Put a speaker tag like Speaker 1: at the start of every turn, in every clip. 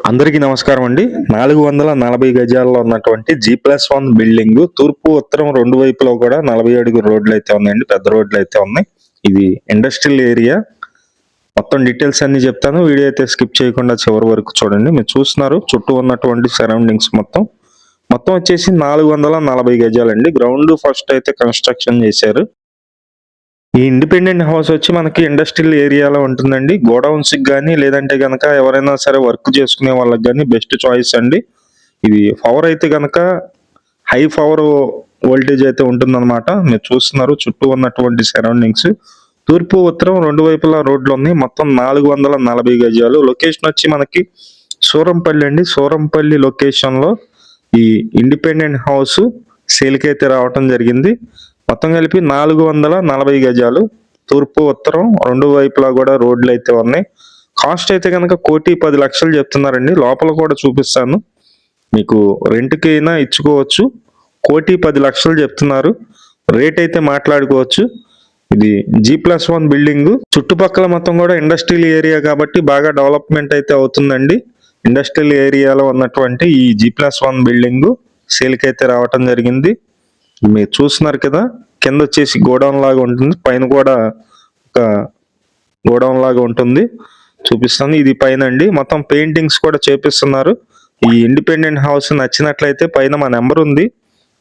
Speaker 1: అందరికీ నమస్కారం అండి. 440 గజాల్లో ఉన్నటువంటి G+1 బిల్డింగ్ తూర్పు, ఉత్తరం 2 వైపులా కూడా 40 అడుగుల రోడ్లయితే ఉన్నాయండి. పెద్ద రోడ్లయితే ఉన్నాయి. ఇది ఇండస్ట్రియల్ ఏరియా. మొత్తం డీటెయిల్స్ అన్నీ చెప్తాను. వీడియో అయితే స్కిప్ చేయకుండా చివరి వరకు చూడండి. మీరు చూస్తున్నారు చుట్టూ ఉన్నటువంటి సరౌండింగ్స్ మొత్తం వచ్చేసి 440 గజాలండి. గ్రౌండ్ ఫస్ట్ అయితే కన్స్ట్రక్షన్ చేశారు. ఈ ఇండిపెండెంట్ హౌస్ వచ్చి మనకి ఇండస్ట్రియల్ ఏరియాలో ఉంటుందండి. గోడౌన్స్కి కానీ లేదంటే కనుక ఎవరైనా సరే వర్క్ చేసుకునే వాళ్ళకి కానీ బెస్ట్ చాయిస్ అండి. ఇది పవర్ అయితే కనుక హై పవర్ వోల్టేజ్ అయితే ఉంటుందన్నమాట. మీరు చూస్తున్నారు చుట్టూ ఉన్నటువంటి సరౌండింగ్స్. తూర్పు, ఉత్తరం 2 వైపులా రోడ్లు ఉన్నాయి. మొత్తం 440 గజాలు. లొకేషన్ వచ్చి మనకి సూరంపల్లి అండి. సూరంపల్లి లొకేషన్లో ఈ ఇండిపెండెంట్ హౌస్ సేల్కి అయితే రావటం జరిగింది. మొత్తం కలిపి 440 గజాలు. తూర్పు, ఉత్తరం 2 వైపులా కూడా రోడ్లు అయితే ఉన్నాయి. కాస్ట్ అయితే కనుక 1,10,00,000 చెప్తున్నారండి. లోపల కూడా చూపిస్తాను. మీకు రెంట్కి అయినా ఇచ్చుకోవచ్చు. 1,10,00,000 చెప్తున్నారు. రేట్ అయితే మాట్లాడుకోవచ్చు. ఇది G+1 బిల్డింగ్. చుట్టుపక్కల మొత్తం కూడా ఇండస్ట్రియల్ ఏరియా కాబట్టి బాగా డెవలప్మెంట్ అయితే అవుతుందండి. ఇండస్ట్రియల్ ఏరియాలో ఉన్నటువంటి ఈ G+1 బిల్డింగ్ సేల్కి అయితే రావటం జరిగింది. మీరు చూస్తున్నారు కదా, కింద వచ్చేసి గోడౌన్ లాగా ఉంటుంది, పైన కూడా ఒక గోడౌన్ లాగా ఉంటుంది. చూపిస్తాను. ఇది పైన అండి. మొత్తం పెయింటింగ్స్ కూడా చేపిస్తున్నారు. ఈ ఇండిపెండెంట్ హౌస్ నచ్చినట్లయితే పైన మా నెంబర్ ఉంది,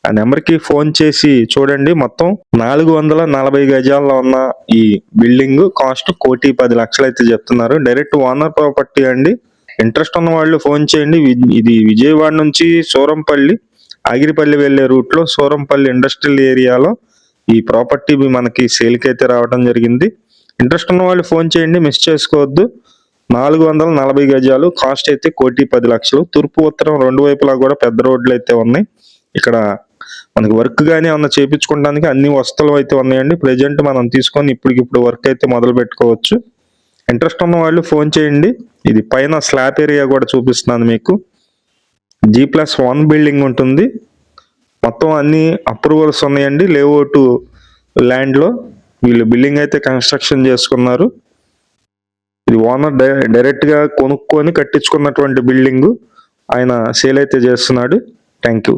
Speaker 1: ఆ నెంబర్కి ఫోన్ చేసి చూడండి. మొత్తం 440 గజాల్లో ఉన్న ఈ బిల్డింగ్ కాస్ట్ 1,10,00,000 అయితే చెప్తున్నారు. డైరెక్ట్ ఓనర్ ప్రాపర్టీ అండి. ఇంట్రెస్ట్ ఉన్న వాళ్ళు ఫోన్ చేయండి. ఇది విజయవాడ నుంచి సూరంపల్లి, ఆగిరిపల్లి వెళ్లే రూట్ లో సూరంపల్లి ఇండస్ట్రియల్ ఏరియాలో ఈ ప్రాపర్టీ మనకి సేల్కి అయితే రావడం జరిగింది. ఇంట్రెస్ట్ ఉన్న వాళ్ళు ఫోన్ చేయండి, మిస్ చేసుకోవద్దు. 440 గజాలు. కాస్ట్ అయితే 1,10,00,000. తూర్పు, ఉత్తరం 2 వైపులా కూడా పెద్ద రోడ్లు అయితే ఉన్నాయి. ఇక్కడ మనకి వర్క్ కానీ ఏమన్నా చేయించుకోవడానికి అన్ని వసతులు అయితే ఉన్నాయండి. ప్రెజెంట్ మనం తీసుకొని ఇప్పటికిప్పుడు వర్క్ అయితే మొదలు పెట్టుకోవచ్చు. ఇంట్రెస్ట్ ఉన్న వాళ్ళు ఫోన్ చేయండి. ఇది పైన స్లాబ్ ఏరియా కూడా చూపిస్తున్నాను మీకు. G+1 బిల్డింగ్ ఉంటుంది. మొత్తం అన్ని అప్రూవల్స్ ఉన్నాయండి. లేఅవుట్ ల్యాండ్లో వీళ్ళు బిల్డింగ్ అయితే కన్స్ట్రక్షన్ చేసుకున్నారు. ఇది ఓనర్ డైరెక్ట్గా కొనుక్కొని కట్టించుకున్నటువంటి బిల్డింగ్. ఆయన సేల్ అయితే చేస్తున్నాడు. Thank you.